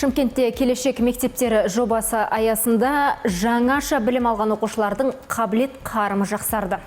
Шымкентте келешек мектептері жобасы аясында жаңаша білім алған оқушылардың қабілет қарымы жақсарды.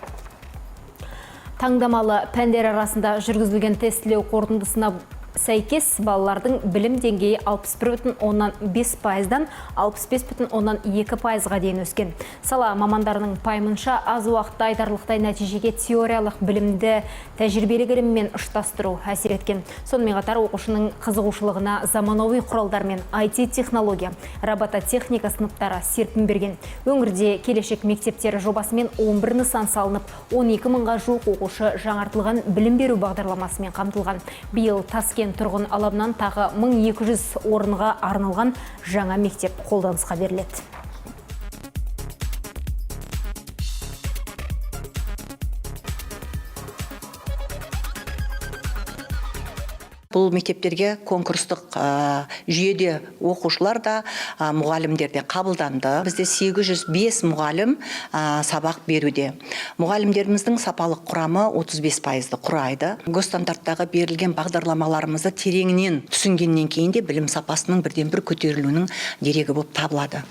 Таңдамалы пәндер арасында жүргізілген тестілеу қорытындысына сәйкес балалардың білім деңгейі 61,5%-дан 65,2%-ға дейін өскен. Сала мамандарының пайымынша аз уақытта айтарлықтай нәтижеге теориялық білімді тәжірибелік іліммен ұштастыру әсер еткен. Сонымен қатар оқушының қызығушылығына заманауи құралдар мен IT-технология, робототехника сыныптары серпін берген. Өңірде келешек мектептері жобасымен 11 нысан салынып, 12 мыңға жуық оқушы жаңартылған білім беру бағдарламасымен қамтылған. Биыл Таскен тұрғын алабынан тағы 1200 орынға арналған жаңа мектеп қолданысқа беріледі. Бұл мектептерге конкурстық жүйеде оқушылар да, мұғалімдер де қабылданды. Бізде 805 мұғалім сабақ беруде. Мұғалімдеріміздің сапалық құрамы 35%-ды құрайды. Госстандарттағы берілген бағдарламаларымызды тереңінен түсінгеннен кейін де білім сапасының бірден бір көтерілуінің дерегі болып табылады.